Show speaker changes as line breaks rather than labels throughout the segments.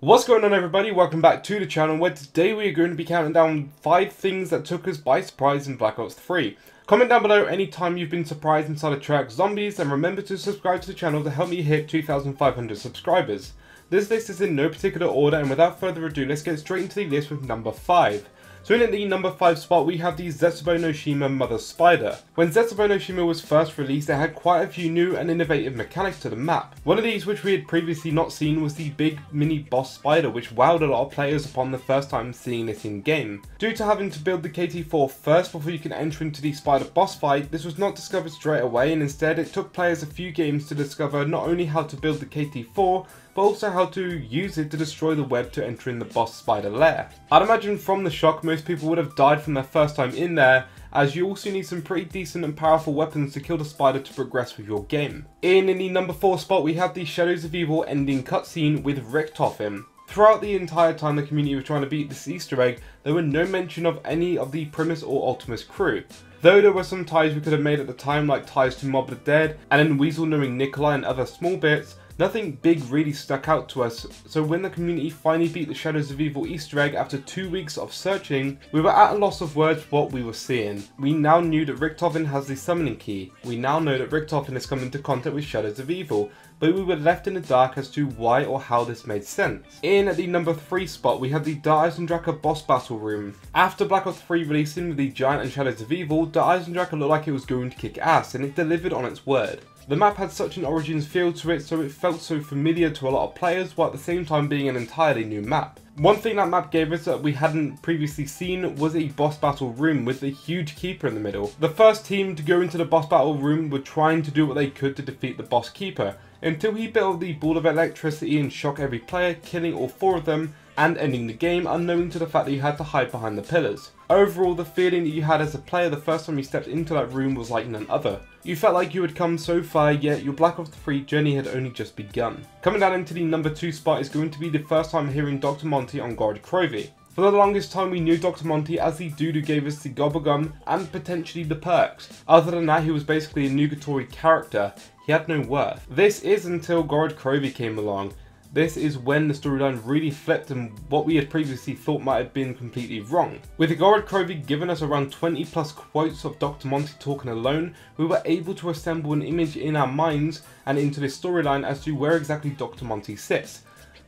What's going on, everybody? Welcome back to the channel, where today we are going to be counting down 5 things that took us by surprise in Black Ops 3. Comment down below anytime you've been surprised inside of Treyarch Zombies, and remember to subscribe to the channel to help me hit 2,500 subscribers. This list is in no particular order, and without further ado, let's get straight into the list with number 5. So in at the number 5 spot, we have the Oshima Mother Spider. When Oshima was first released, it had quite a few new and innovative mechanics to the map. One of these, which we had previously not seen, was the big mini boss spider, which wowed a lot of players upon the first time seeing this in game. Due to having to build the KT-4 first before you can enter into the spider boss fight, this was not discovered straight away, and instead it took players a few games to discover not only how to build the KT-4, but also how to use it to destroy the web to enter in the boss spider lair. I'd imagine from the shock most people would have died from their first time in there, as you also need some pretty decent and powerful weapons to kill the spider to progress with your game. In the number 4 spot, we have the Shadows of Evil ending cutscene with Richtofen. Throughout the entire time the community was trying to beat this Easter egg, there were no mention of any of the Primus or Ultimus crew. Though there were some ties we could have made at the time, like ties to Mob the Dead, and then Weasel knowing Nikolai and other small bits, nothing big really stuck out to us, so when the community finally beat the Shadows of Evil Easter egg after 2 weeks of searching, we were at a loss of words for what we were seeing. We now knew that Richtofen has the summoning key. We now know that Richtofen has come into contact with Shadows of Evil, but we were left in the dark as to why or how this made sense. In at the number 3 spot, we have the Drucker boss battle room. After Black Ops 3 releasing with the Giant and Shadows of Evil, Drucker looked like it was going to kick ass, and it delivered on its word. The map had such an Origins feel to it, so it felt so familiar to a lot of players, while at the same time being an entirely new map. One thing that map gave us that we hadn't previously seen was a boss battle room with a huge keeper in the middle. The first team to go into the boss battle room were trying to do what they could to defeat the boss keeper, until he built the ball of electricity and shock every player, killing all 4 of them, and ending the game, unknowing to the fact that you had to hide behind the pillars. Overall, the feeling that you had as a player the first time you stepped into that room was like none other. You felt like you had come so far, yet your Black Ops 3 journey had only just begun. Coming down into the number 2 spot is going to be the first time hearing Dr. Monty on Guard Crovey. For the longest time we knew Dr. Monty as the dude who gave us the Gobblegum and potentially the perks. Other than that, he was basically a nugatory character. He had no worth. This is until Guard Crovey came along. This is when the storyline really flipped and what we had previously thought might have been completely wrong. With Guard Crovey giving us around 20 plus quotes of Dr. Monty talking alone, we were able to assemble an image in our minds and into this storyline as to where exactly Dr. Monty sits.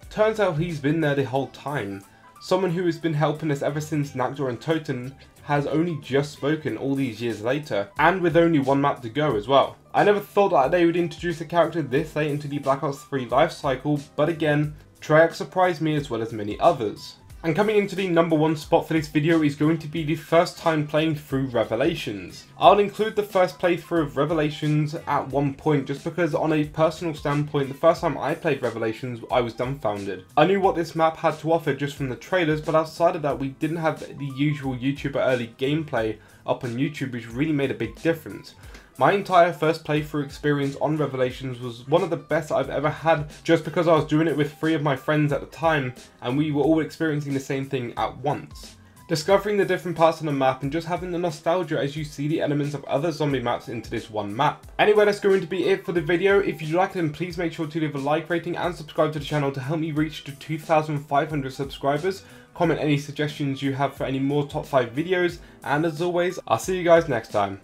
Turns out he's been there the whole time. Someone who has been helping us ever since Nakdor and Toten has only just spoken all these years later, and with only one map to go as well. I never thought that they would introduce a character this late into the Black Ops 3 life cycle, but again, Treyarch surprised me as well as many others. And coming into the number 1 spot for this video is going to be the first time playing through Revelations. I'll include the first playthrough of Revelations at one point just because on a personal standpoint, the first time I played Revelations I was dumbfounded. I knew what this map had to offer just from the trailers, but outside of that we didn't have the usual YouTuber early gameplay up on YouTube, which really made a big difference. My entire first playthrough experience on Revelations was one of the best I've ever had, just because I was doing it with 3 of my friends at the time and we were all experiencing the same thing at once. Discovering the different parts of the map and just having the nostalgia as you see the elements of other zombie maps into this one map. Anyway, that's going to be it for the video. If you liked it, then please make sure to leave a like rating and subscribe to the channel to help me reach to 2,500 subscribers. Comment any suggestions you have for any more top 5 videos, and as always, I'll see you guys next time.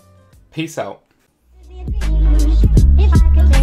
Peace out.
If I could